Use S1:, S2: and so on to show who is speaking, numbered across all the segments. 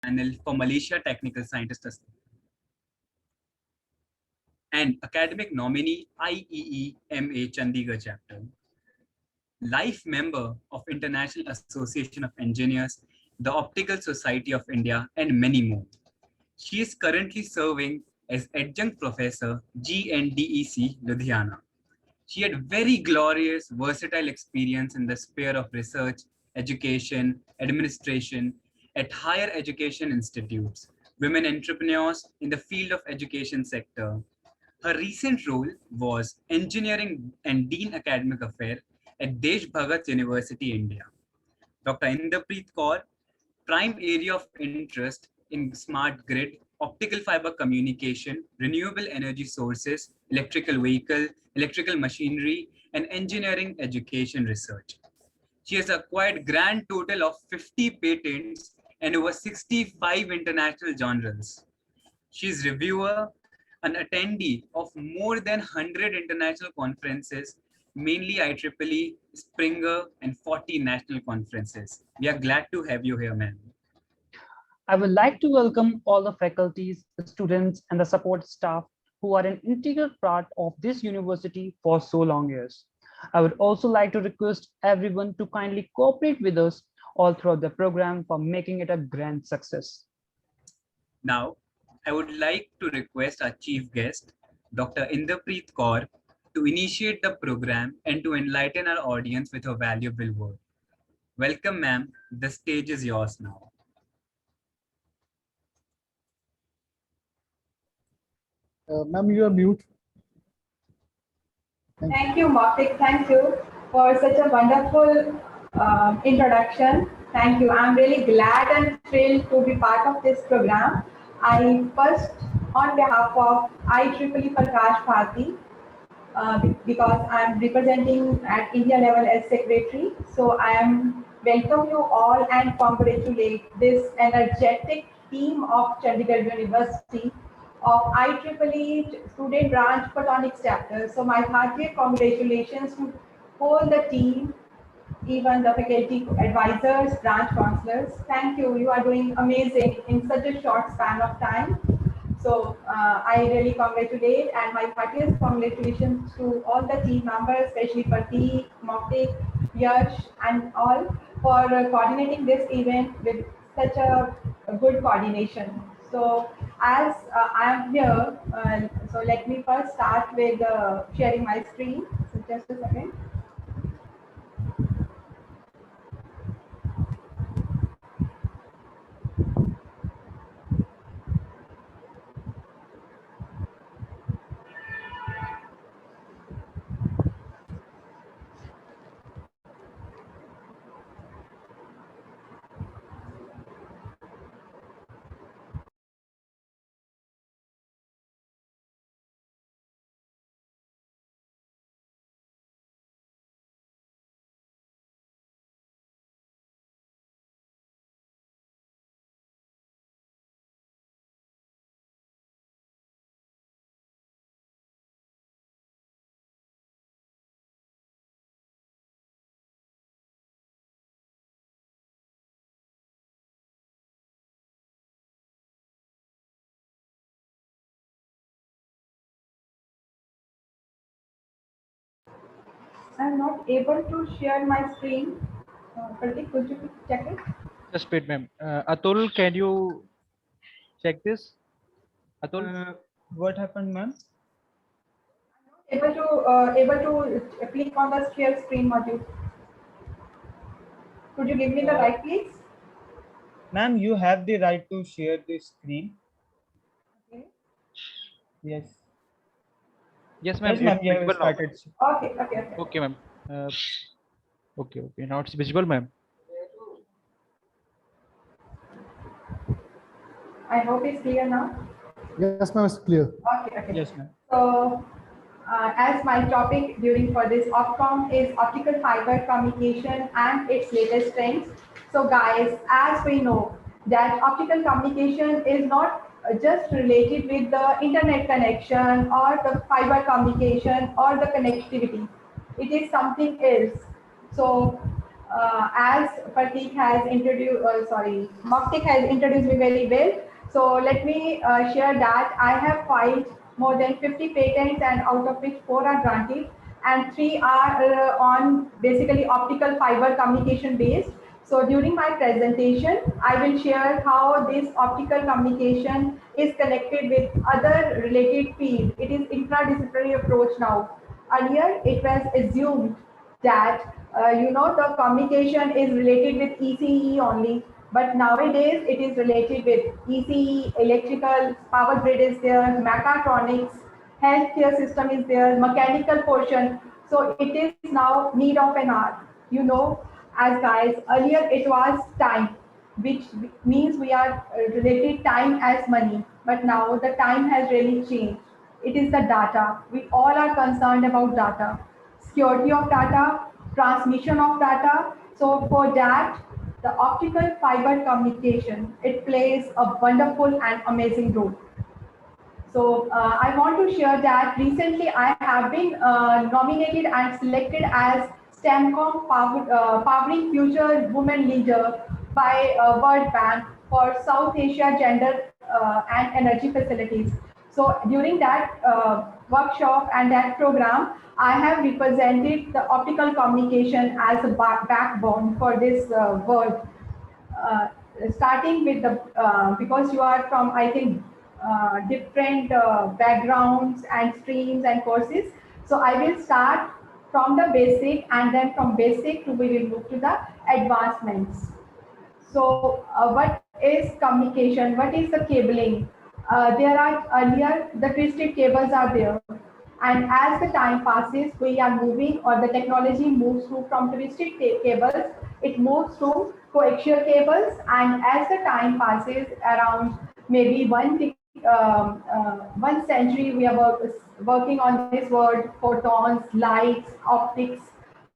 S1: panel for Malaysia Technical Scientist and academic nominee IEEMA Chandigarh chapter, life member of International Association of Engineers, the Optical Society of India, and many more. She is currently serving as adjunct professor GNDEC Ludhiana. She had very glorious, versatile experience in the sphere of research, education, administration at higher education institutes, women entrepreneurs in the field of education sector. Her recent role was Engineering and Dean Academic Affairs at Desh Bhagat University, India. Dr. Inderpreet Kaur, prime area of interest in smart grid, optical fiber communication, renewable energy sources, electrical vehicle, electrical machinery, and engineering education research. She has acquired grand total of 50 patents and over 65 international journals. She is reviewer, an attendee of more than 100 international conferences, mainly IEEE, Springer, and 40 national conferences. We are glad to have you here, ma'am.
S2: I would like to welcome all the faculties, students, and the support staff who are an integral part of this university for so long years. I would also like to request everyone to kindly cooperate with us all throughout the program for making it a grand success.
S1: Now, I would like to request our chief guest, Dr. Inderpreet Kaur, to initiate the program and to enlighten our audience with her valuable word. Welcome, ma'am. The stage is yours now.
S3: Ma'am, you are mute.
S4: Thank you, Mautik. Thank you for such a wonderful introduction. Thank you. I'm really glad and thrilled to be part of this program. I first, on behalf of IEEE Prakash Bharti, because I'm representing at India level as secretary. So I am welcome you all and congratulate this energetic team of Chandigarh University of IEEE student branch photonics chapter. So my hearty congratulations to all the team, even the faculty advisors, branch counselors. Thank you. You are doing amazing in such a short span of time. So I really congratulate, and my heartiest congratulations to all the team members, especially Pratik, Mautik, Yash, and all for coordinating this event with such a good coordination. So as I am here, so let me first start with sharing my screen. So just a second. I'm not able to share my screen. Pratik, could you check it?
S5: Just wait, ma'am. Atul, can you check this? Atul?
S3: What happened, ma'am?
S4: Able to click on the share screen module. Could you give me the right, please?
S3: Ma'am, you have the right to share the screen.
S4: Okay.
S3: Yes.
S5: Yes, ma'am.
S3: Yes, ma'am.
S5: It's
S3: You have
S5: visible now.
S3: started.
S4: Okay.
S5: Okay, ma'am. Okay. Now it's visible, ma'am.
S4: I hope it's clear now.
S3: Yes, ma'am. It's clear.
S4: Okay.
S3: Yes, ma'am.
S4: So, as my topic during for this OPCOM is optical fiber communication and its latest trends. So, guys, as we know that optical communication is not just related with the internet connection or the fiber communication or the connectivity. It is something else. So, as Pratik has introduced, Moktik has introduced me very well. So let me share that I have filed more than 50 patents, and out of which 4 are granted and 3 are on basically optical fiber communication based. So during my presentation, I will share how this optical communication is connected with other related fields. It is interdisciplinary approach now. Earlier, it was assumed that the communication is related with ECE only, but nowadays it is related with ECE, electrical, power grid is there, mechatronics, healthcare system is there, mechanical portion. So it is now need of an art. As guys, earlier it was time, which means we are related time as money, but now the time has really changed. It is the data. We all are concerned about data, security of data, transmission of data. So for that, the optical fiber communication, it plays a wonderful and amazing role. So I want to share that recently I have been nominated and selected as STEMCOM Powering Future Women Leader by World Bank for South Asia Gender and Energy Facilities. So during that workshop and that program, I have represented the optical communication as a backbone for this world. Starting with the because you are from, I think, different backgrounds and streams and courses, so I will start from the basic, and then from basic to we will move to the advancements. So what is communication? What is the cabling? There are earlier the twisted cables are there, and as the time passes, we are moving, or the technology moves through from twisted cables, it moves to coaxial cables, and as the time passes, around maybe 1 century, we are working on this word, photons, lights, optics.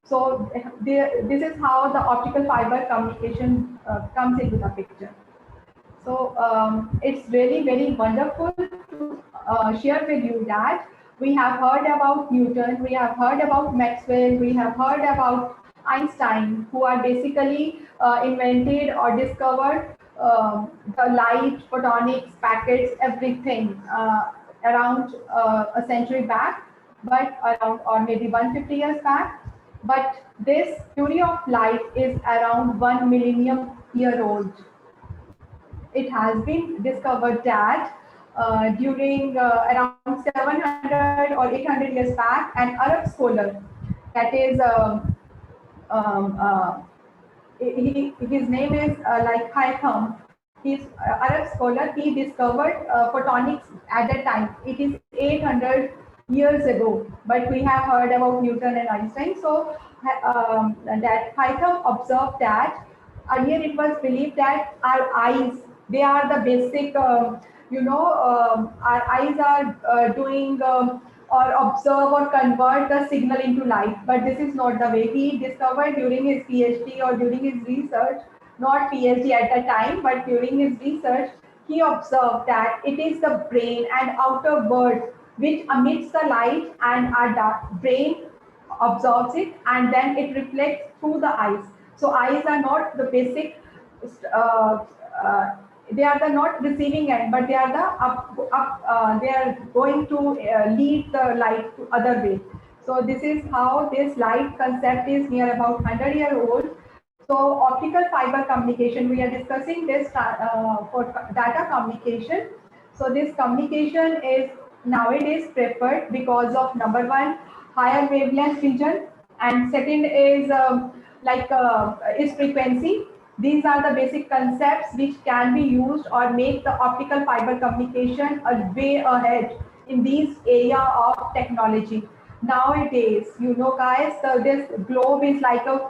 S4: So this is how the optical fiber communication comes into the picture. So it's really very wonderful to share with you that we have heard about Newton, we have heard about Maxwell, we have heard about Einstein, who are basically invented or discovered the light, photonics, packets, everything around a century back, but around, or maybe 150 years back. But this theory of light is around 1 millennium-year old. It has been discovered that during around 700 or 800 years back, an Arab scholar, that is, his name is like Haytham. He's Arab scholar. He discovered photonics at that time. It is 800 years ago, but we have heard about Newton and Einstein. So that Haytham observed that earlier it was believed that our eyes, they are the basic, our eyes are doing or observe or convert the signal into light, but this is not the way. He discovered during his PhD or during his research, not PhD at the time, but during his research, he observed that it is the brain and outer world which emits the light, and our brain absorbs it, and then it reflects through the eyes. So eyes are not the basic, they are the not receiving end, but they are the they are going to lead the light to other way. So this is how this light concept is near about 100-year-old. So optical fiber communication, we are discussing this for data communication. So this communication is nowadays preferred because of, number one, higher wavelength region, and second is is frequency. These are the basic concepts which can be used or make the optical fiber communication a way ahead in these area of technology. Nowadays, guys, this globe is like a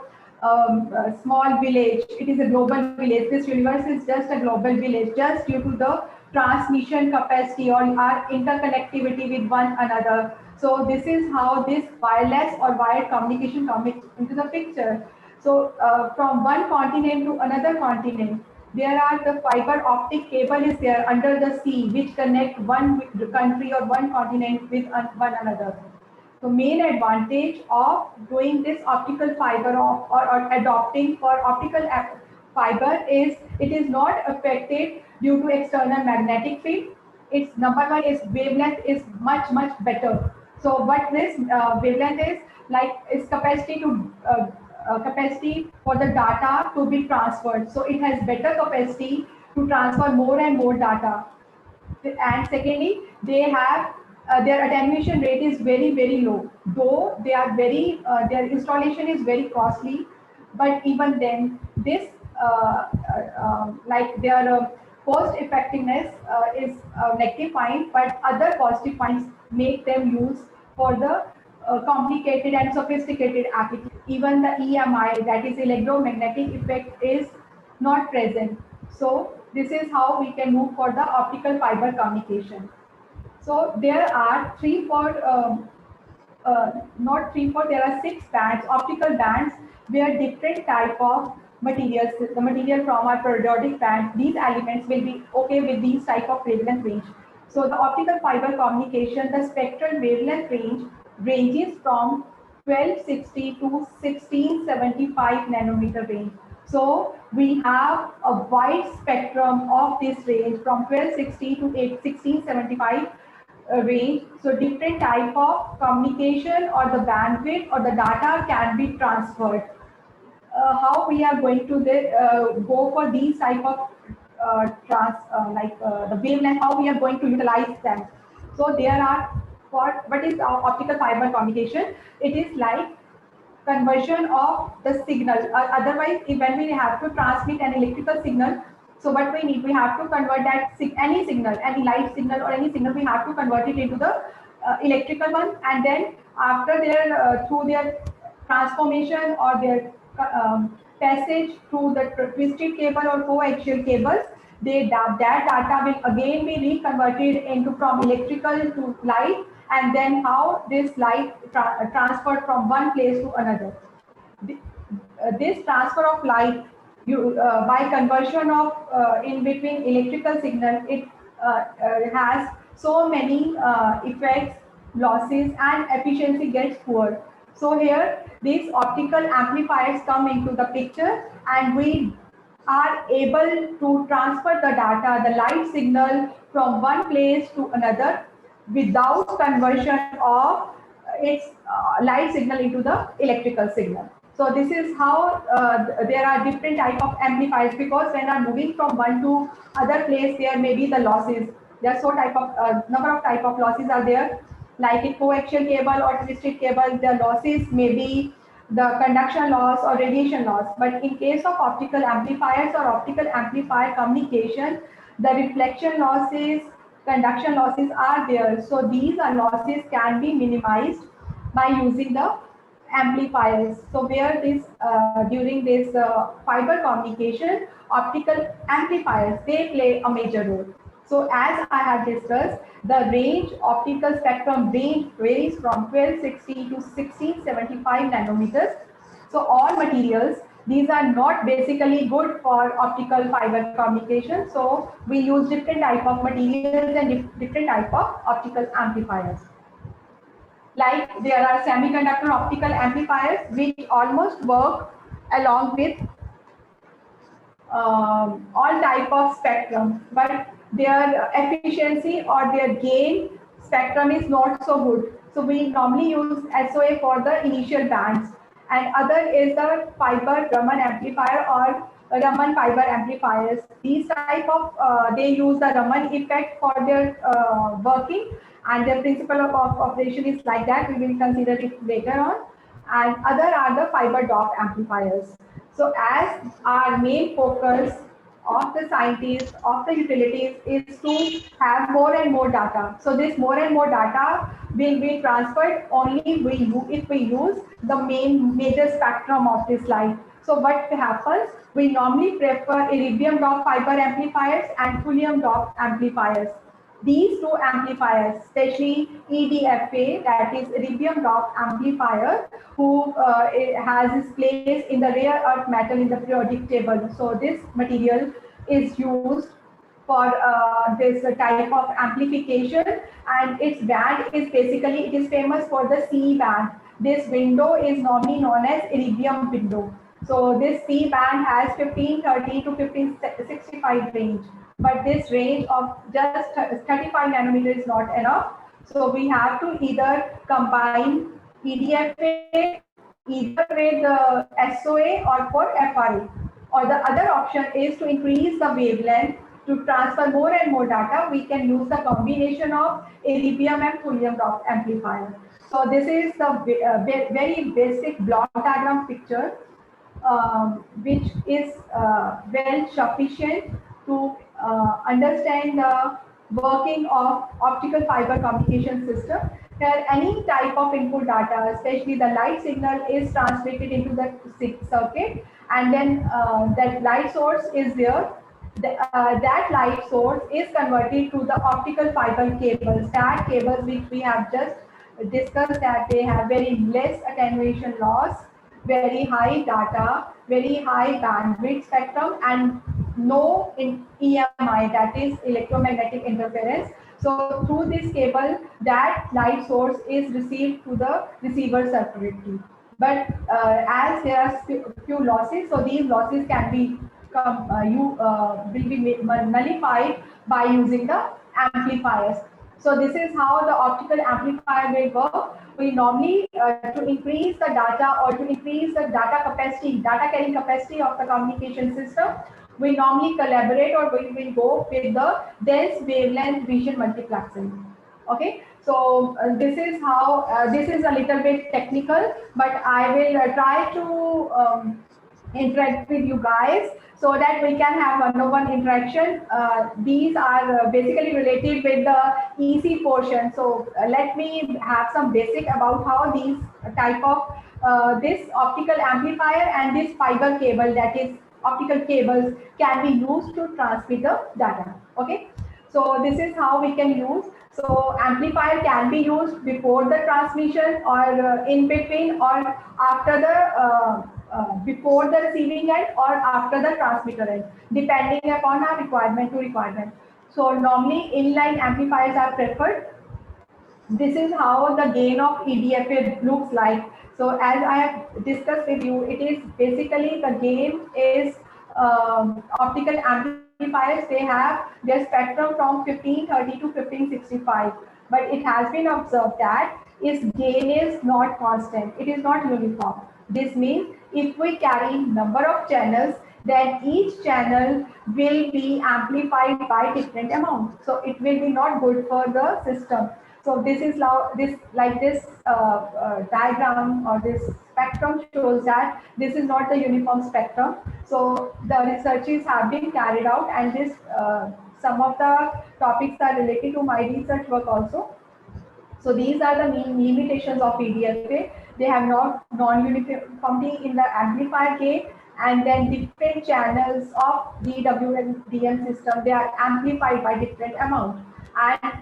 S4: small village. It is a global village. This universe is just a global village, just due to the transmission capacity or our interconnectivity with one another. So this is how this wireless or wired communication comes into the picture. So from one continent to another continent, there are the fiber optic cable is there under the sea, which connect one country or one continent with one another. The main advantage of doing this optical fiber or adopting for optical fiber is it is not affected due to external magnetic field. Its number one is wavelength is much better. So what this wavelength is like is capacity for the data to be transferred. So it has better capacity to transfer more and more data. And secondly, they have their attenuation rate is very low. Though they are their installation is very costly, but even then, this like their cost effectiveness is negative point, but other positive points make them use for the complicated and sophisticated applications. Even the EMI, that is electromagnetic effect, is not present. So this is how we can move for the optical fiber communication. So there are not three, four, there are 6 bands, optical bands, where different type of materials, the material from our periodic band, these elements will be okay with these type of wavelength range. So the optical fiber communication, the spectral wavelength range ranges from 1260 to 1675 nanometer range. So we have a wide spectrum of this range from 1260 to 1675 range. So different type of communication or the bandwidth or the data can be transferred. How we are going to go for these type of the wavelength, how we are going to utilize them. So there are, what is optical fiber communication? It is like conversion of the signal. Otherwise, when we have to transmit an electrical signal, so what we need, we have to convert that any signal, any light signal or any signal, we have to convert it into the electrical one, and then after their through their transformation or their passage through the twisted cable or coaxial cables, that data will again be reconverted into from electrical to light, and then how this light transferred from one place to another. This transfer of light, by conversion of in between electrical signal, it has so many effects, losses, and efficiency gets poor. So here these optical amplifiers come into the picture, and we are able to transfer the data, the light signal, from one place to another without conversion of its light signal into the electrical signal. So this is how there are different type of amplifiers, because when are moving from one to other place, there may be the losses. There are so type of number of type of losses are there. Like in coaxial cable or twisted cable, the losses may be the conduction loss or radiation loss. But in case of optical amplifiers or optical amplifier communication, the reflection losses, conduction losses are there. So these are losses can be minimized by using the amplifiers. So where this during this fiber communication, optical amplifiers, they play a major role. So as I have discussed, the range, optical spectrum range varies from 1260 to 1675 nanometers. So all materials, these are not basically good for optical fiber communication. So we use different type of materials and different type of optical amplifiers. Like there are semiconductor optical amplifiers which almost work along with all type of spectrum, but their efficiency or their gain spectrum is not so good. So we normally use SOA for the initial bands, and other is the fiber Raman amplifier or Raman fiber amplifiers. These type of they use the Raman effect for their working, and their principle of operation is like that. We will consider it later on. And other are the fiber dop amplifiers. So as our main focus of the scientists, of the utilities, is to have more and more data. So this more and more data will be transferred only if we use the major spectrum of this light. So what happens? We normally prefer iridium dop fiber amplifiers and thulium dop amplifiers. These two amplifiers, especially EDFA, that is iridium dop amplifier, who has its place in the rare earth metal in the periodic table. So this material is used for this type of amplification, and its band is basically, it is famous for the C band. This window is normally known as Iridium window. So this C band has 1530 to 1565 range, but this range of just 35 nanometer is not enough. So we have to either combine EDFA either with the SOA or for FRA. Or the other option is to increase the wavelength to transfer more and more data. We can use the combination of Erbium and Thulium amplifier. So this is the very basic block diagram picture, which is well sufficient to understand the working of optical fiber communication system, where any type of input data, especially the light signal, is transmitted into the circuit, and then that light source is there. That light source is converted to the optical fiber cables, that cables which we have just discussed, that they have very less attenuation loss, very high data, very high bandwidth spectrum, and no EMI, that is electromagnetic interference. So through this cable, that light source is received to the receiver circuitry. But as there are few losses, so these losses can be will be nullified by using the amplifiers. So this is how the optical amplifier will work. We normally, to increase the data or to increase the data capacity, data carrying capacity of the communication system, we normally collaborate, or we will go with the dense wavelength vision multiplexing. Okay, so this is how, this is a little bit technical, but I will try to interact with you guys so that we can have one-on-one interaction. These are basically related with the EC portion. So let me have some basic about how these type of this optical amplifier and this fiber cable, that is optical cables, can be used to transmit the data. Okay, so this is how we can use. So amplifier can be used before the transmission, or in between, or after the before the receiving end or after the transmitter end, depending upon our requirement to requirement. So normally inline amplifiers are preferred. This is how the gain of EDFA looks like. So as I have discussed with you, it is basically the gain is optical amplifiers. They have their spectrum from 1530 to 1565, but it has been observed that its gain is not constant. It is not uniform. This means if we carry number of channels, then each channel will be amplified by different amount. So it will be not good for the system. So this is how this diagram or this spectrum shows that this is not the uniform spectrum. So the researches have been carried out, and this some of the topics are related to my research work also. So these are the main limitations of EDFA. They have not non-uniformity in the amplifier gain, and then different channels of DWDM system, they are amplified by different amount. And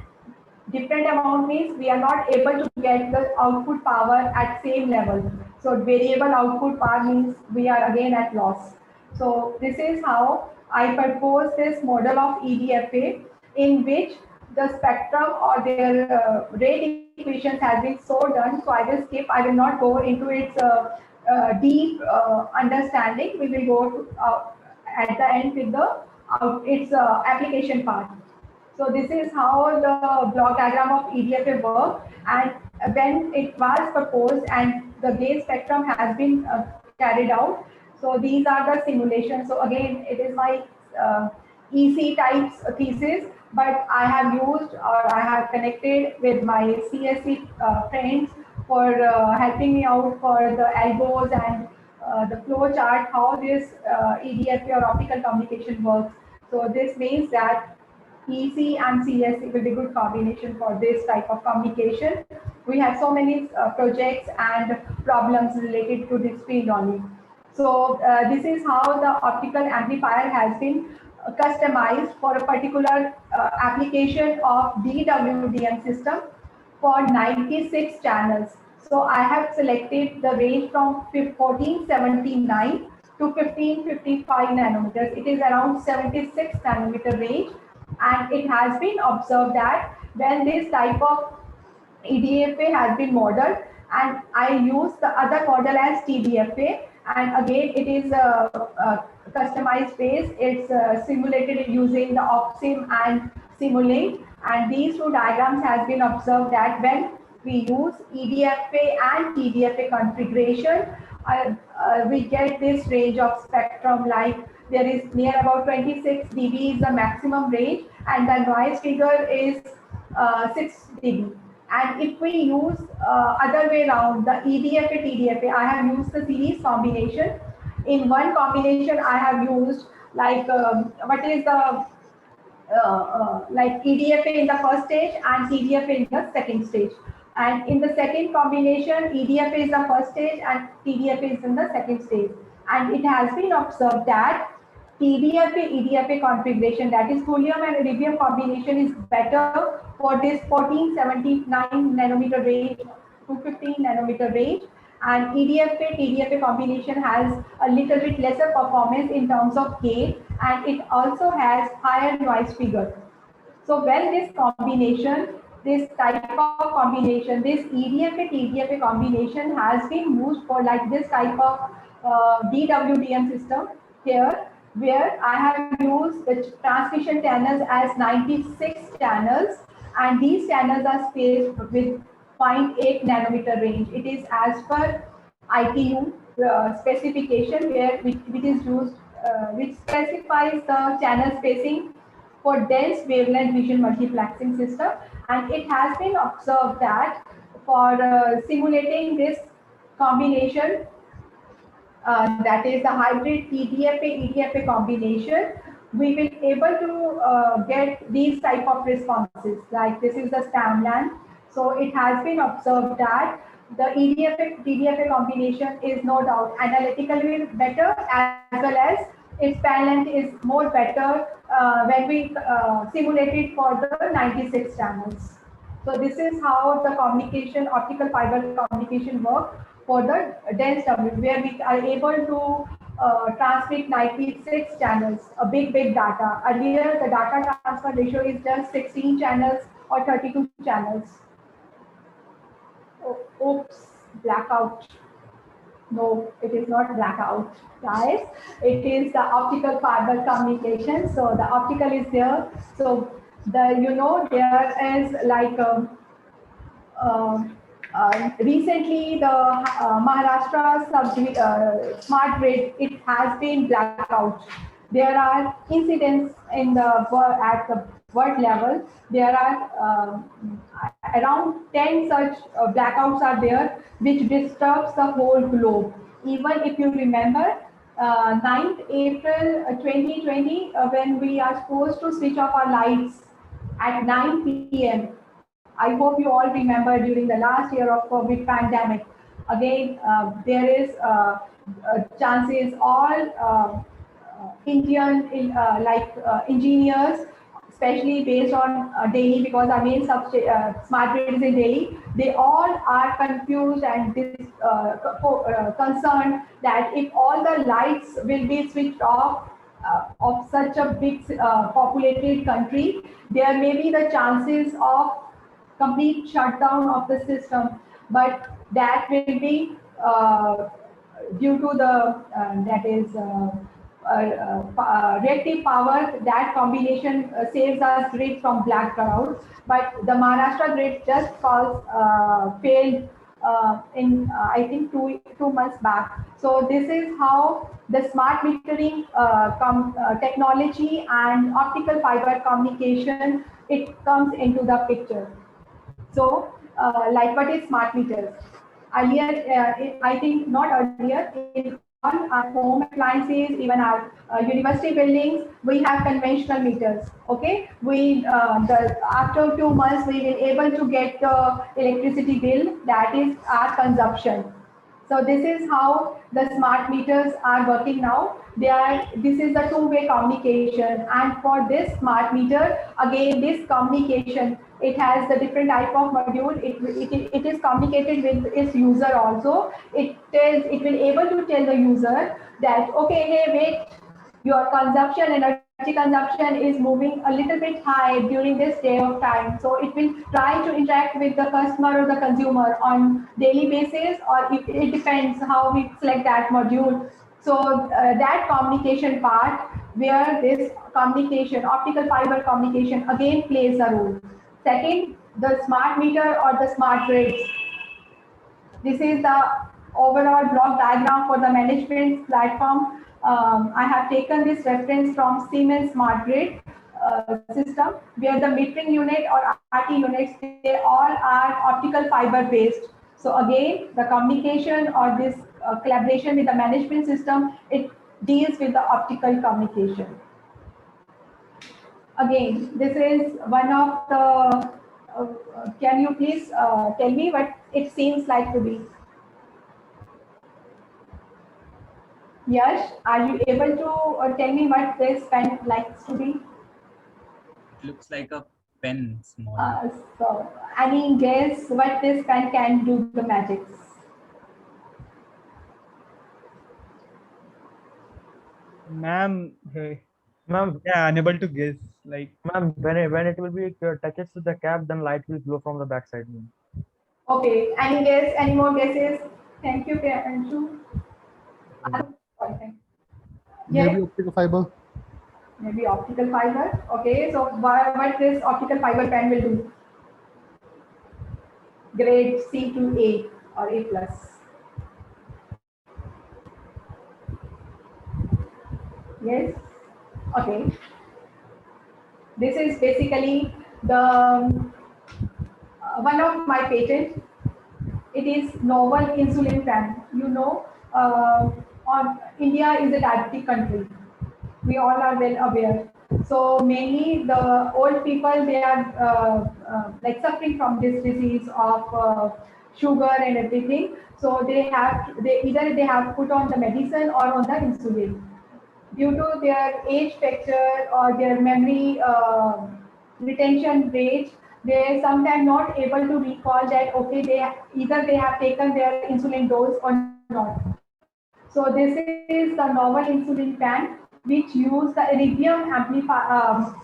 S4: different amount means we are not able to get the output power at same level. So variable output power means we are again at loss. So this is how I propose this model of EDFA, in which the spectrum or their rate equations has been so done. So I will skip, I will not go into its deep understanding. We will go to, at the end with the its application part. So this is how the block diagram of EDFA works, and when it was proposed and the gain spectrum has been carried out. So these are the simulations. So again, it is my EC types thesis, but I have used, or I have connected with my CSC friends for helping me out for the elbows and the flow chart, how this EDFA or optical communication works. So this means that EC and CSC will be good combination for this type of communication. We have so many projects and problems related to this field only. So this is how the optical amplifier has been customized for a particular application of DWDM system for 96 channels. So I have selected the range from 1479 to 1555 nanometers. It is around 76 nanometer range. And it has been observed that when this type of EDFA has been modeled, and I use the other model as TDFA, and again it is a customized base. It's simulated using the OpSim and Simulink, and these two diagrams has been observed that when we use EDFA and TDFA configuration, we get this range of spectrum, like there is near about 26 dB is the maximum range, and the noise figure is 6 dB. And if we use other way around, the EDFA, TDFA, I have used the series combination. In one combination, I have used like what is the like EDFA in the first stage and TDFA in the second stage. And in the second combination, EDFA is the first stage and TDFA is in the second stage. And it has been observed that TDFA EDFA configuration, that is thulium and iridium combination, is better for this 1479 nanometer range to 15 nanometer range. And EDFA TDFA combination has a little bit lesser performance in terms of gain, and it also has higher noise figure. So when this combination, this type of combination, this EDFA TDFA combination has been used for like this type of DWDM system here, where I have used the transmission channels as 96 channels, and these channels are spaced with 0.8 nanometer range. It is as per ITU specification, where which is used, which specifies the channel spacing for dense wavelength vision multiplexing system. And it has been observed that for simulating this combination, that is the hybrid TDFA EDFA combination, we will able to get these type of responses. Like this is the STAMLAN. So it has been observed that the EDFA TDFA combination is no doubt analytically better, as well as its band length is more better when we simulate it for the 96 channels. So this is how the communication, optical fiber communication work for the dense W, where we are able to transmit 96 channels, a big data. Earlier, the data transfer ratio is just 16 channels or 32 channels. Oh, oops, blackout. No, it is not blackout, guys. It is the optical fiber communication. So the optical is there. So there is like recently the Maharashtra smart grid, it has been blackout. There are incidents in the at the world level. There are around 10 such blackouts are there, which disturbs the whole globe. Even if you remember, 9th April 2020, when we are supposed to switch off our lights at 9 p.m. I hope you all remember during the last year of COVID pandemic. Again, there is chances all Indian engineers, especially based on Delhi, because our main smart grid is in Delhi, they all are confused and concerned that if all the lights will be switched off of such a big populated country, there may be the chances of complete shutdown of the system, but that will be due to the reactive power. That combination saves us grid from blackout. But the Maharashtra grid just failed in I think two months back. So this is how the smart metering technology and optical fiber communication, it comes into the picture. So, like what is smart meters? Earlier, I think not earlier, in all our home appliances, even our university buildings, we have conventional meters. Okay, after 2 months, we will able to get the electricity bill, that is our consumption. So this is how the smart meters are working now. This is the two-way communication, and for this smart meter, again, this communication, it has the different type of module. It is communicated with its user also. It will able to tell the user that, okay, hey, wait, your consumption energy energy consumption is moving a little bit high during this day of time. So it will try to interact with the customer or the consumer on daily basis, or it depends how we select that module. So that communication part, where this communication, optical fiber communication again plays a role. Second, the smart meter or the smart grids. This is the overall block diagram for the management platform. I have taken this reference from Siemens Smart Grid system, where the metering unit or RT units, they all are optical fiber based. So again, the communication or this collaboration with the management system, it deals with the optical communication. Again, this is one of the, can you please tell me what it seems like to be? Yash, are you able to tell me what this pen likes to be?
S1: It looks like a pen, small.
S4: So, any guess what this pen can do the magics?
S3: Ma'am,
S5: Ma'am,
S3: yeah, unable to guess. Like,
S5: ma'am, when it will be touches to the cap, then light will glow from the backside. Ma'am.
S4: Okay, any guess? Any more guesses? Thank you, Anshu.
S6: Maybe
S4: Yes,
S6: optical fiber.
S4: maybe optical fiber. Okay, so what this optical fiber pen will do? Grade C to A or A plus. Yes. Okay. This is basically the one of my patent. It is novel insulin pen. You know, on India is a diabetic country. We all are well aware. So mainly the old people, they are like suffering from this disease of sugar and everything. So they either they have put on the medicine or on the insulin. Due to their age factor or their memory retention rate, they sometimes not able to recall that, okay, either they have taken their insulin dose or not. So this is the novel insulin pen, which use the iridium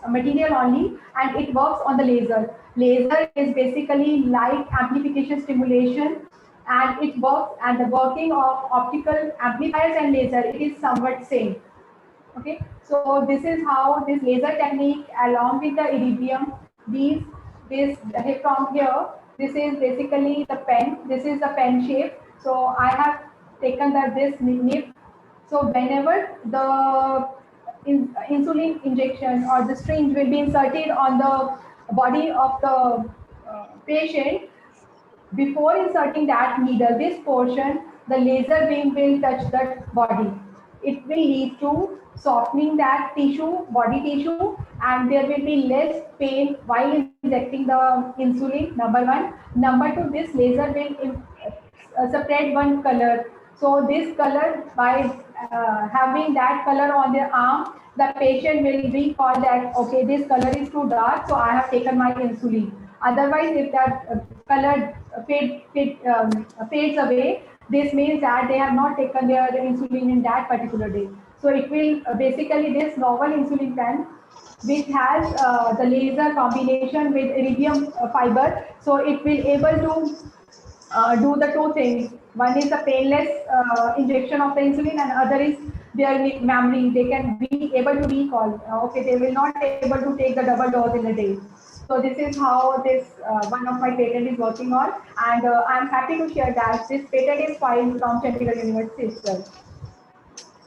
S4: material only, and it works on the laser. Laser is basically light amplification stimulation, and it works, and the working of optical amplifiers and laser, it is somewhat same. Okay, so this is how this laser technique along with the iridium, this from here, this is basically the pen, this is the pen shape. So I have taken this nib. So whenever the insulin injection or the syringe will be inserted on the body of the patient, before inserting that needle, this portion, the laser beam will touch that body. It will lead to softening that tissue, body tissue, and there will be less pain while injecting the insulin, number one. Number two, this laser will separate one color. So this color, by having that color on their arm, the patient will recall that, okay, this color is too dark, so I have taken my insulin. Otherwise, if that color fades away, this means that they have not taken their insulin in that particular day. So it will basically, this novel insulin pen, which has the laser combination with iridium fiber, so it will able to do the two things. One is the painless injection of the insulin, and other is their memory. They can be able to recall. Okay, they will not able to take the double dose in a day. So this is how this one of my patent is working on, and I'm happy to share that this patent is filed from Chandigarh University itself.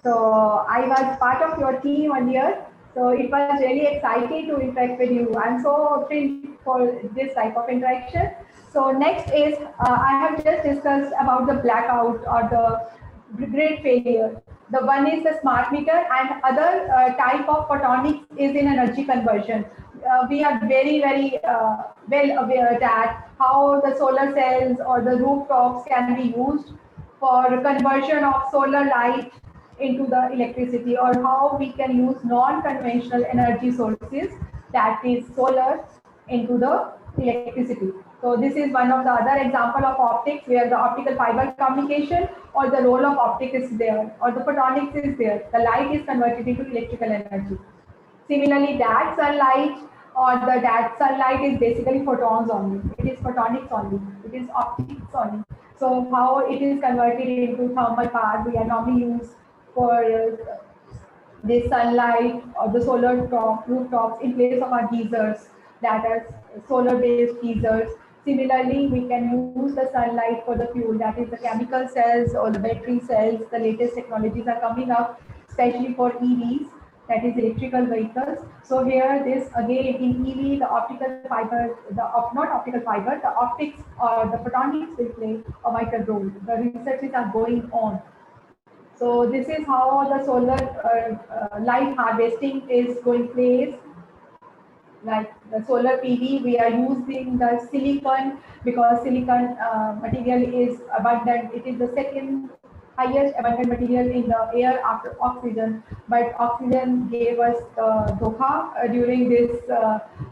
S4: So I was part of your team earlier. So it was really exciting to interact with you. I'm so thrilled for this type of interaction. So next is, I have just discussed about the blackout or the grid failure. The one is the smart meter, and other type of photonics is in energy conversion. We are very well aware that how the solar cells or the rooftops can be used for conversion of solar light into the electricity, or how we can use non-conventional energy sources, that is solar, into the electricity. So this is one of the other example of optics, where the optical fiber communication or the role of optics is there, or the photonics is there. The light is converted into electrical energy. Similarly, that sunlight or that sunlight is basically photons only. It is photonics only. It is optics only. So how it is converted into thermal power we are normally used for the sunlight or the solar rooftops in place of our geysers, that are solar-based geysers. Similarly, we can use the sunlight for the fuel, that is the chemical cells or the battery cells. The latest technologies are coming up, especially for EVs, that is electrical vehicles. So here, this again in EV, the optical fiber, not optical fiber, the optics or the photonics will play a vital role. The researches are going on. So this is how the solar light harvesting is going place. Like the solar PV, we are using the silicon because silicon material is abundant. It is the second highest abundant material in the air after oxygen. But oxygen gave us the dhokha during this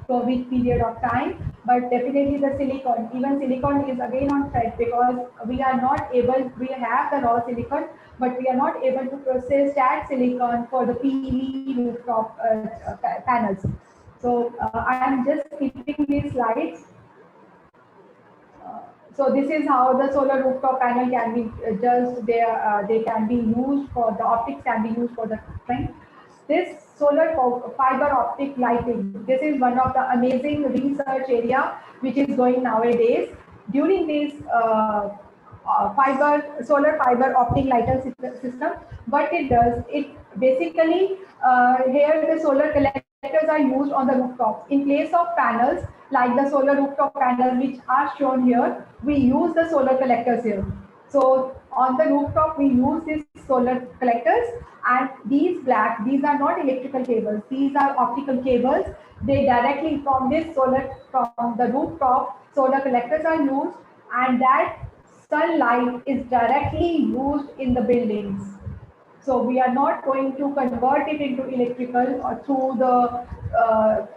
S4: COVID period of time. But definitely the silicon, even silicon is again on threat because we are not able, we have the raw silicon, but we are not able to process that silicon for the PV rooftop panels. So I am just keeping these slides. So this is how the solar rooftop panel can be they can be used for the optics can be used for the strength. This solar fiber optic lighting, this is one of the amazing research area which is going nowadays. During this solar fiber optic lighter system, what it does, it basically here the solar collectors are used on the rooftops in place of panels like the solar rooftop panels which are shown here. We use the solar collectors here. So on the rooftop we use these solar collectors, and these are not electrical cables, these are optical cables. They directly from the rooftop solar collectors are used, and that sunlight is directly used in the buildings. So we are not going to convert it into electrical or through the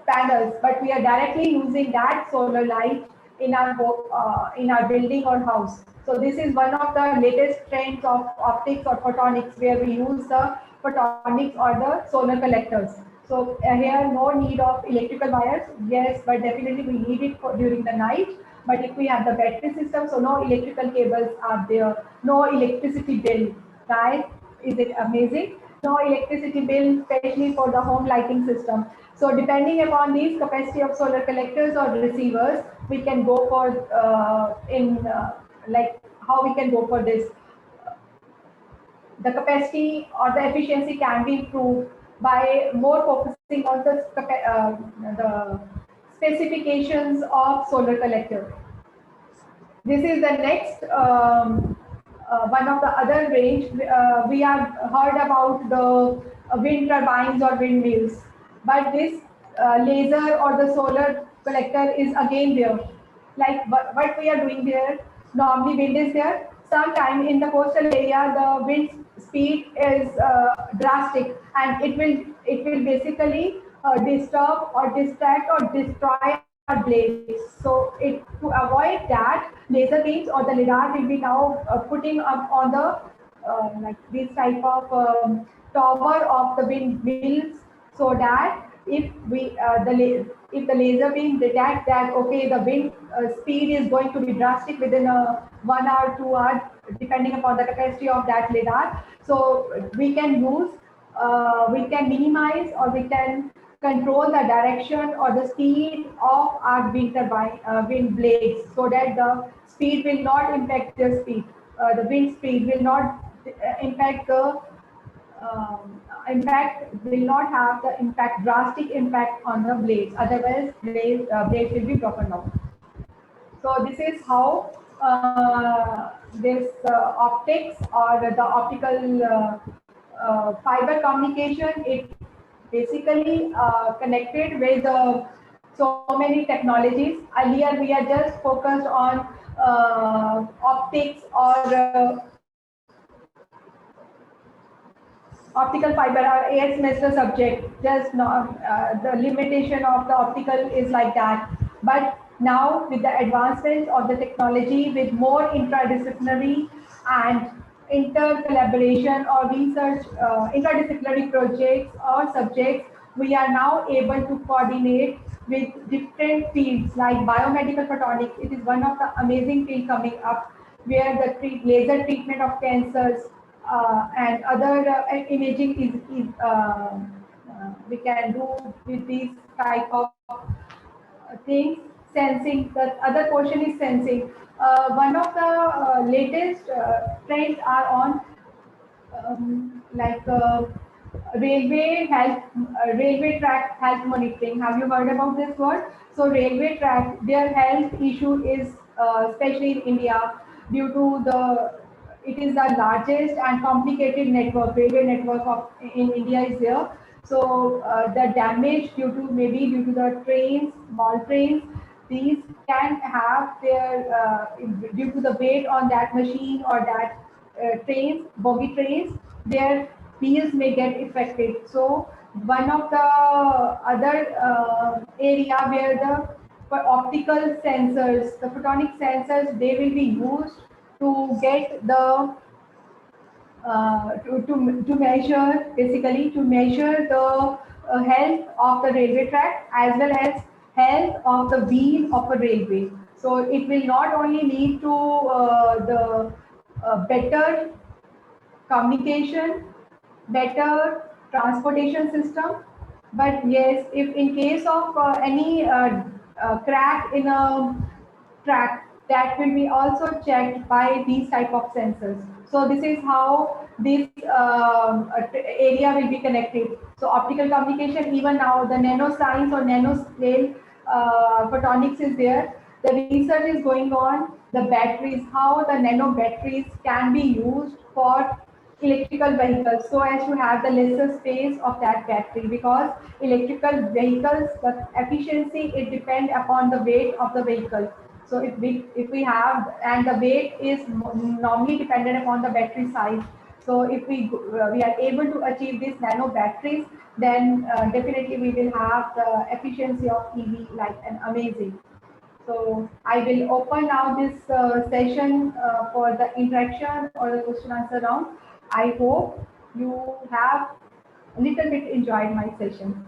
S4: panels, but we are directly using that solar light in our building or house. So this is one of the latest trends of optics or photonics, where we use the photonics or the solar collectors. So here no need of electrical wires, yes, but definitely we need it during the night. But if we have the battery system, so no electrical cables are there, no electricity bill, guys. Is it amazing? No electricity bill, especially for the home lighting system. So depending upon these capacity of solar collectors or receivers, we can go for like how we can go for this. The capacity or the efficiency can be improved by more focusing on the specifications of solar collector. This is the next one of the other range. We have heard about the wind turbines or windmills, but this laser or the solar collector is again there. Like what we are doing there, normally wind is there. Sometime in the coastal area, the wind speed is drastic, and it will basically disturb or distract or destroy our blades. So to avoid that, laser beams or the lidar will be now putting up on the like this type of tower of the windmills, so that if the laser beam detect that okay, the wind speed is going to be drastic within a 1 hour, 2 hours, depending upon the capacity of that lidar, so we can minimize or we can control the direction or the speed of our wind blades, so that the speed will not impact the speed. The wind speed will not impact the will not have the drastic impact on the blades. Otherwise, blades will be broken down. So this is how this optics or the optical fiber communication, it basically connected with so many technologies. Earlier, we are just focused on optics or optical fiber or AS semester subject. Just not the limitation of the optical is like that. But now with the advancement of the technology, with more interdisciplinary and inter-collaboration or research, interdisciplinary projects or subjects, we are now able to coordinate with different fields like biomedical photonics. It is one of the amazing field coming up where the laser treatment of cancers and other imaging is we can do with these type of things. Sensing, the other portion is sensing. One of the latest trends are on like railway health, railway track health monitoring. Have you heard about this word? So railway track, their health issue is especially in India due to the, it is the largest and complicated network, railway network of in India is there. So the damage due to maybe due to the trains, small trains, these can have their due to the weight on that machine or that trains, bogie trains, their wheels may get affected. So one of the other area where the for optical sensors, the photonic sensors, they will be used to get the to measure, basically to measure the health of the railway track as well as health of the wheel of a railway. So it will not only lead to the better communication, better transportation system. But yes, if in case of any crack in a track, that will be also checked by these type of sensors. So this is how this area will be connected. So optical communication, even now the nanoscience or nanoscale photonics is there. The research is going on. The batteries, how the nano batteries can be used for electrical vehicles so as to have the lesser space of that battery, because electrical vehicles, the efficiency, it depends upon the weight of the vehicle. So if we have, and the weight is normally dependent upon the battery size. So if we are able to achieve these nano batteries, then definitely we will have the efficiency of EV like an amazing. So I will open now this session for the interaction or the question answer round. I hope you have a little bit enjoyed my session.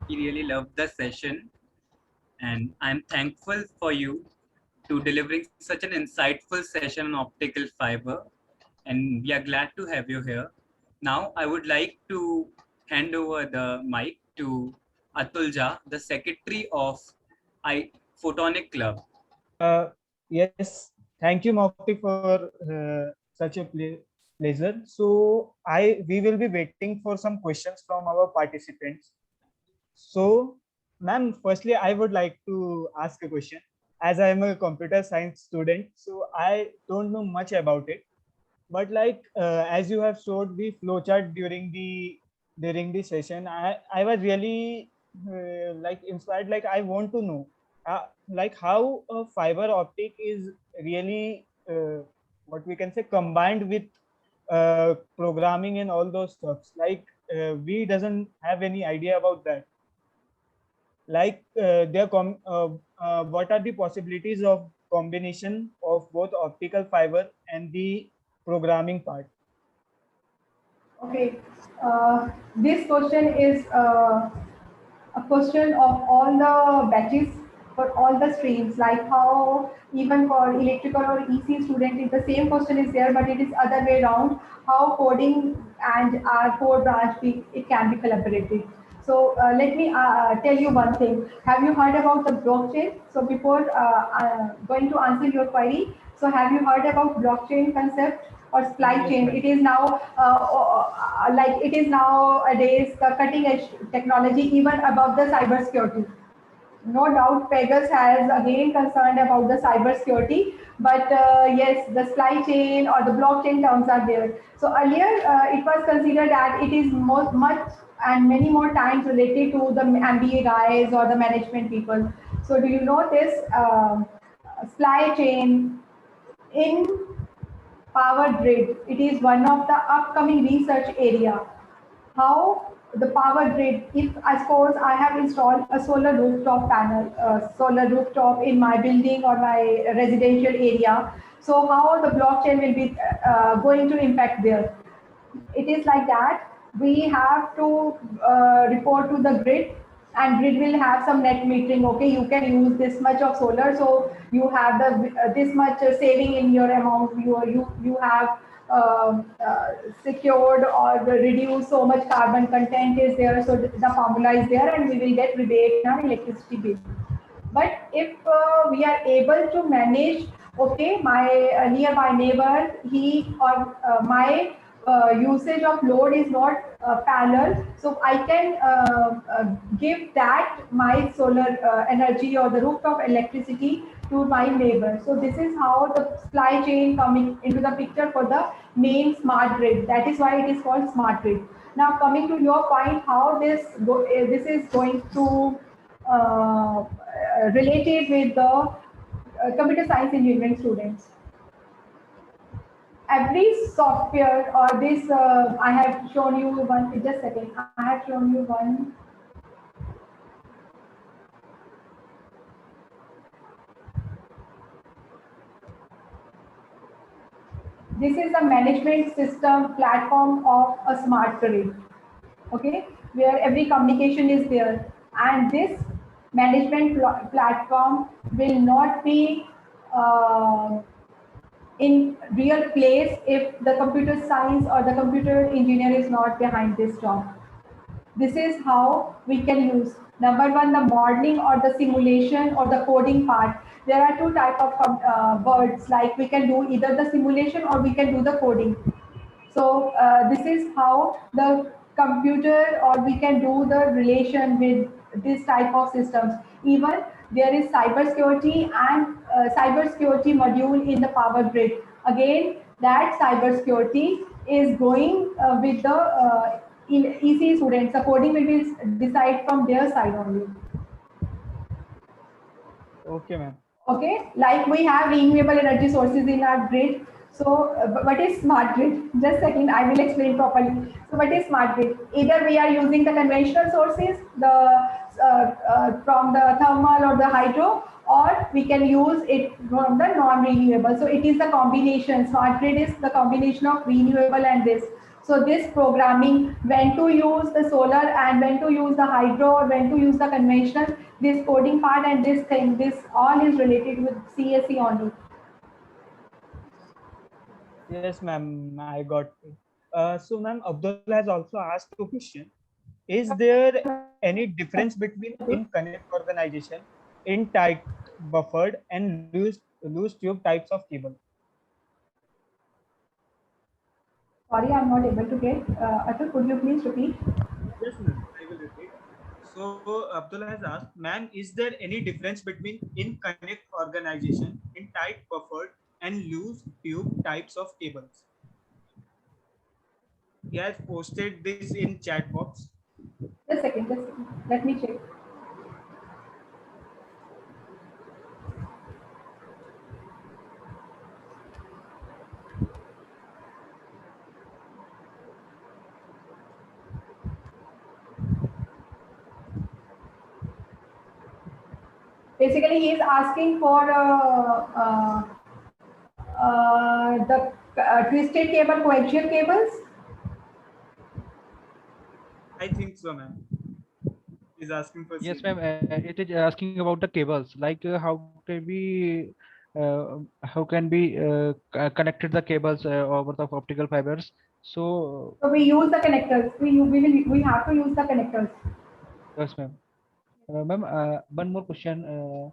S1: We really loved the session, and I'm thankful for you to delivering such an insightful session on optical fiber, and we are glad to have you here. Now, I would like to hand over the mic to Atul Jha, the secretary of Photonic Club.
S3: Yes, thank you, Mokti, for such a pleasure. So we will be waiting for some questions from our participants. So, ma'am, firstly, I would like to ask a question. As I am a computer science student, so I don't know much about it. But like as you have showed the flowchart during the session, I was really like inspired. Like I want to know like how a fiber optic is really what we can say combined with programming and all those stuffs. Like we doesn't have any idea about that. Like what are the possibilities of combination of both optical fiber and the programming part?
S4: Okay, this question is a question of all the batches for all the streams, like how even for electrical or EC student, if the same question is there, but it is other way around, how coding and our core branch, it can be collaborated. So let me tell you one thing. Have you heard about the blockchain? So before going to answer your query, so have you heard about blockchain concept or supply chain? It is now like it is nowadays the cutting edge technology, even above the cyber security. No doubt Pegasus has again concerned about the cyber security, but yes, the supply chain or the blockchain terms are there. So earlier it was considered that it is much and many more times related to the MBA guys or the management people. So do you know this supply chain in power grid? It is one of the upcoming research area. How the power grid, if I suppose I have installed a solar rooftop panel, solar rooftop in my building or my residential area, so how the blockchain will be going to impact there? It is like that. we have to report to the grid, and grid will have some net metering. Okay, you can use this much of solar, so you have the this much saving in your amount. You have secured or reduced so much carbon content is there. So the formula is there, and we will get rebate in our electricity bill. But if we are able to manage, okay, my nearby neighbor, he or my usage of load is not parallel, so I can give that my solar energy or the rooftop electricity to my neighbor. So this is how the supply chain coming into the picture for the main smart grid. That is why it is called smart grid. Now coming to your point, how this is going to related with the computer science engineering students. Every software or this, I have shown you one, just a second, I have shown you one. This is a management system platform of a smart grid, okay, where every communication is there. And this management platform will not be in real place if the computer science or the computer engineer is not behind this job. This is how we can use. Number one, the modeling or the simulation or the coding part. There are two types of words, like we can do either the simulation or we can do the coding. So this is how the computer or we can do the relation with this type of systems. Even there is cybersecurity and cybersecurity module in the power grid. Again, that cybersecurity is going with the EC students. The coding will be decide from their side only.
S3: Okay, ma'am.
S4: Okay, like we have renewable energy sources in our grid. So what is smart grid? Just a second, I will explain properly. So what is smart grid? Either we are using the conventional sources, from the thermal or the hydro, or we can use it from the non-renewable. So it is the combination. Smart grid is the combination of renewable and this. So this programming, when to use the solar and when to use the hydro or when to use the conventional, this coding part and this thing, this all is related with CSE only.
S3: Yes, ma'am, I got it. So, ma'am, Abdul has also asked a question. Is there any difference between in-connect organization, in tight buffered and loose tube types of cable?
S4: Sorry, I'm not able to get. Atul, could you please repeat?
S3: Yes, ma'am, I will repeat. So, Abdullah has asked, ma'am, is there any difference between in-connect organization, in tight buffered and loose tube types of cables? He has posted this in chat box.
S4: Just a second, just a second. Let me check. Basically, he is asking for the twisted cable, coaxial cables.
S3: I think so, ma'am. He's asking for.
S5: Yes, ma'am. It is asking about the cables. Like how can we connected the cables over the optical fibers? So
S4: So we use the connectors. We have to use the connectors.
S5: yes, ma'am. Ma'am, one more question.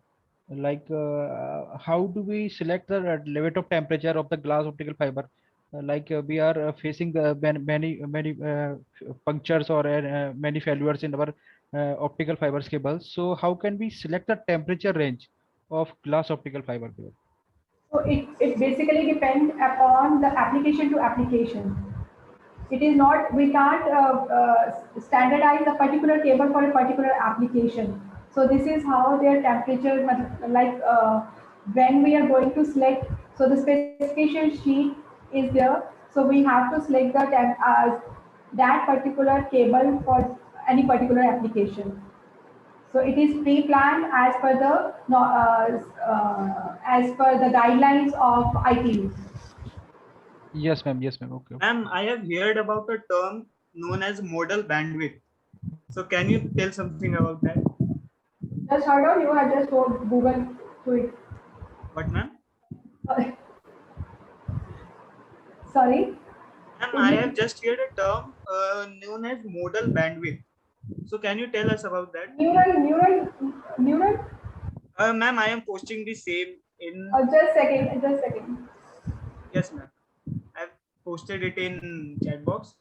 S5: How do we select the limit of temperature of the glass optical fiber? We are facing the many punctures or many failures in our optical fibers cables. So how can we select the temperature range of glass optical fiber cable?
S4: So it basically depends upon the application to application. It is not, we can't standardize a particular cable for a particular application. So this is how their temperature, like when we are going to select, so the specification sheet is there. So we have to select the that particular cable for any particular application. So it is pre-planned as per the guidelines of ITU.
S5: Yes, ma'am. Yes, ma'am. Okay.
S3: Ma'am, I have heard about a term known as modal bandwidth. So can you tell something about that?
S4: Just heard of you, I just wrote Google to it.
S3: What, ma'am?
S4: Sorry.
S3: Ma'am, I have just heard a term known as modal bandwidth. So can you tell us about that?
S4: Neural.
S3: Ma'am, I am posting the same in.
S4: Just second.
S3: Yes, ma'am. I've posted it in chat box.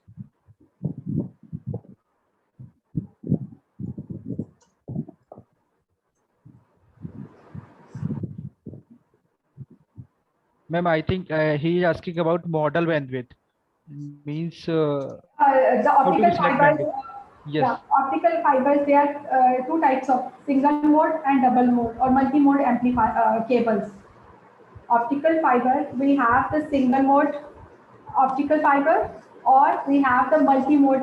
S5: Ma'am, I think he is asking about model bandwidth. Means
S4: The
S5: how to
S4: optical
S5: select
S4: fibers.
S5: bandwidth. Yes.
S4: Yeah, optical fibers. There are two types of single mode and double mode or multi-mode amplifier cables. Optical fiber, we have the single mode optical fiber, or we have the multi-mode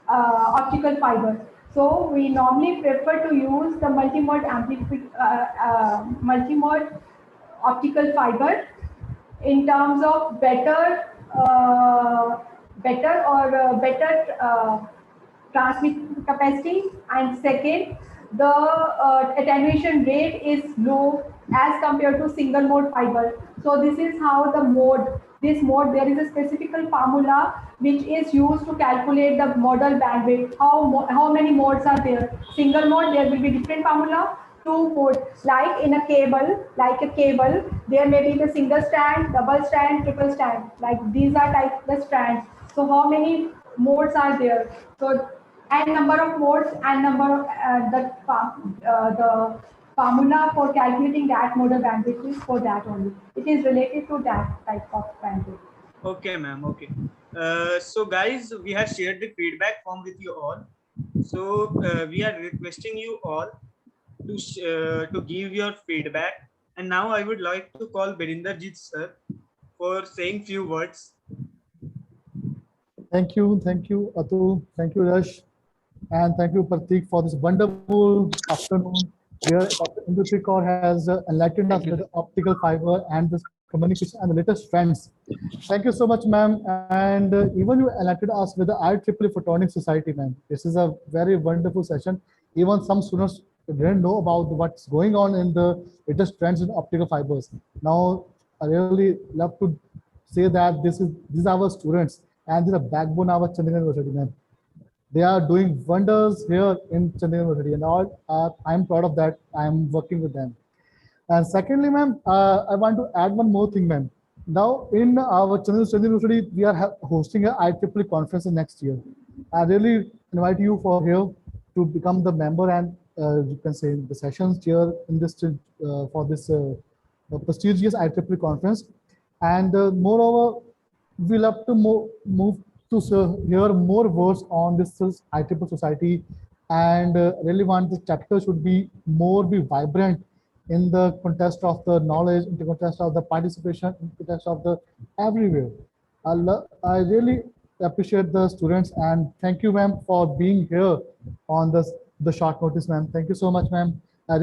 S4: optical fiber. So we normally prefer to use the multi-mode optical fiber in terms of better transmit capacity, and second, the attenuation rate is low as compared to single mode fiber. So this is how this mode, there is a specific formula which is used to calculate the modal bandwidth. How many modes are there? Single mode, there will be different formula. Two modes, like in a cable, there may be the single strand, double strand, triple strand. Like these are type the strands. So how many modes are there? So and number of modes and number of the formula for calculating that modal bandwidth is for that only. It is related to that type of bandwidth.
S3: Okay, ma'am. Okay. So guys, we have shared the feedback form with you all. So we are requesting you all to give your feedback. And now I would like to call Birinderjit sir for saying few words.
S6: Thank you, Atul. Thank you, Rash. And thank you, Pratik, for this wonderful afternoon where Dr. Industry Kaur has enlightened us with the optical fiber and this communication and the latest trends. Thank you so much, ma'am. And even you enlightened us with the IEEE Photonic Society, ma'am. This is a very wonderful session. Even some students didn't know about what's going on in the latest trends in optical fibers. Now, I really love to say that these are our students and they're the backbone of our Chandigarh University, ma'am. They are doing wonders here in Chandigarh University, and all. I'm proud of that. I'm working with them. And secondly, ma'am, I want to add one more thing, ma'am. Now, in our Chandigarh University, we are hosting a IEEE conference next year. I really invite you for here to become the member and you can say the sessions here in this for this prestigious IEEE conference. And moreover, we love to move to hear more words on this IEEE society, and really want the chapter should be vibrant in the context of the knowledge, in the context of the participation, in the context of the everywhere. I really appreciate the students, and thank you, ma'am, for being here on the short notice, ma'am. Thank you so much, ma'am. I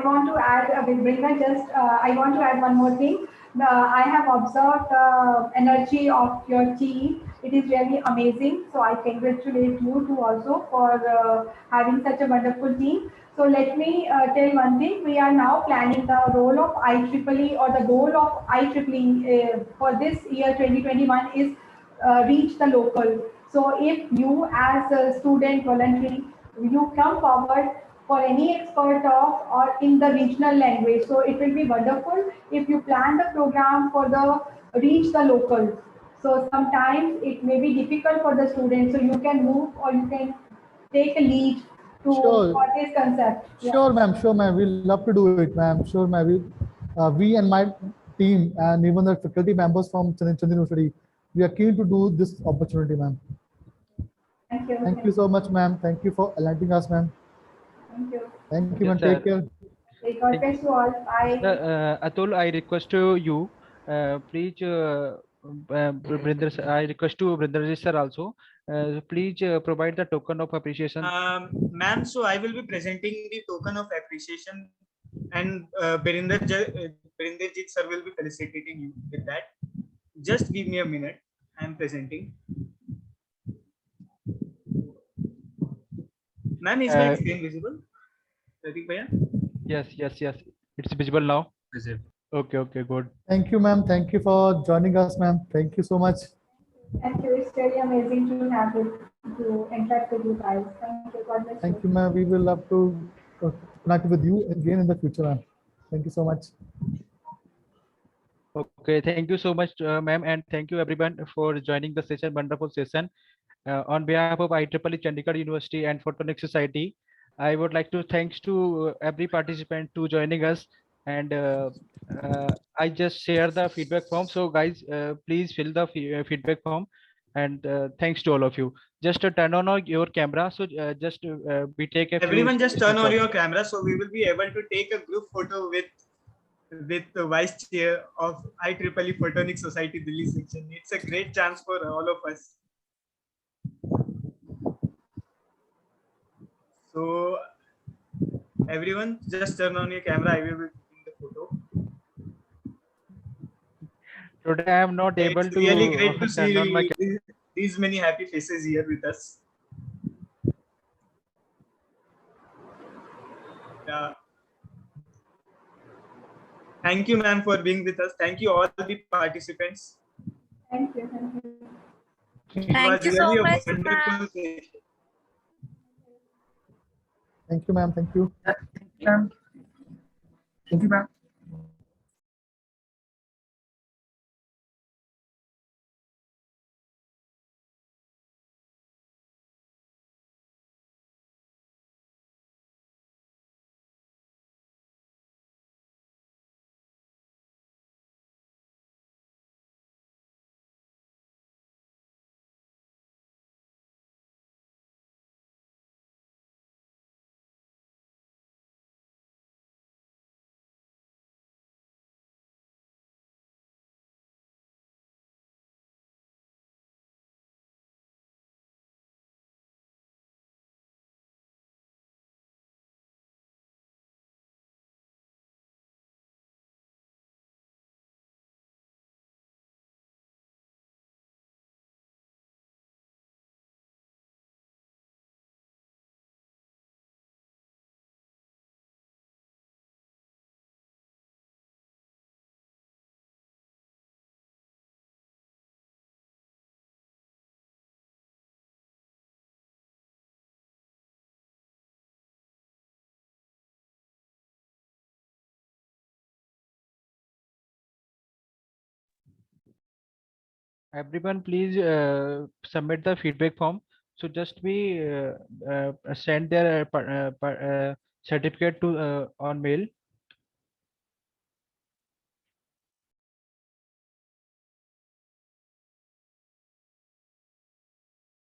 S4: want to add, I want to add one more thing. I have observed the energy of your team. It is really amazing. So I congratulate you too also for having such a wonderful team. So let me tell one thing. We are now planning the role of IEEE, or the goal of IEEE for this year 2021 is reach the local. So if you as a student voluntary, you come forward for any expert of or in the regional language. So it will be wonderful if you plan the program for the reach the local. So sometimes it may be difficult for the students. So you can move or you can take a lead to for this concept.
S6: Sure, ma'am. Sure, ma'am. We'll love to do it, ma'am. Sure, ma'am. We and my team and even the faculty members from Chandigarh University, we are keen to do this opportunity, ma'am.
S4: Thank you.
S6: Thank you so much, ma'am. Thank you for enlightening us, ma'am.
S4: Thank you.
S6: Thank you, ma'am. Take care.
S4: God bless you all. Bye.
S5: Atul, I request you, please, Brinder, I request to Brinder sir also, please provide the token of appreciation.
S3: Ma'am, so I will be presenting the token of appreciation, and Birinderjit sir will be felicitating you with that. Just give me a minute. I am presenting. Ma'am, is my screen visible? Pratik bhaiya?
S5: Yes. It's visible now.
S1: Visible.
S5: Okay, good.
S6: Thank you, ma'am. Thank you for joining us, ma'am. Thank you so much.
S4: Thank you. It's really amazing to have you, to interact with you guys. Thank you. God bless
S6: Thank you, ma'am. We will love to connect with you again in the future, ma'am. Thank you so much.
S5: Okay, thank you so much, ma'am, and thank you everyone for joining the session. Wonderful session. On behalf of IEEE Chandigarh University and Photonic Society, I would like to thanks to every participant to joining us. And I just share the feedback form. So guys, please fill the feedback form. And thanks to all of you. Just turn on your camera. So just we take a few
S3: Everyone just turn on
S5: screenshots.
S3: your camera so we will be able to take a group photo with the vice chair of IEEE Photonic Society Delhi section. It's a great chance for all of us. So everyone just turn on your camera. I will be taking the photo.
S5: Today I am not able
S3: It's
S5: to
S3: really great to
S5: turn on my
S3: see these many happy faces here with us. Yeah. Thank you, ma'am, for being with us. Thank you, all the participants.
S4: Thank you. Thank you.
S3: It
S7: Thank
S3: was
S7: you so
S3: really a
S7: much,
S3: wonderful
S7: ma'am.
S3: session.
S6: Thank you, ma'am. Thank you.
S2: Thank you, ma'am.
S5: Everyone, please submit the feedback form. So just we send their certificate to on mail.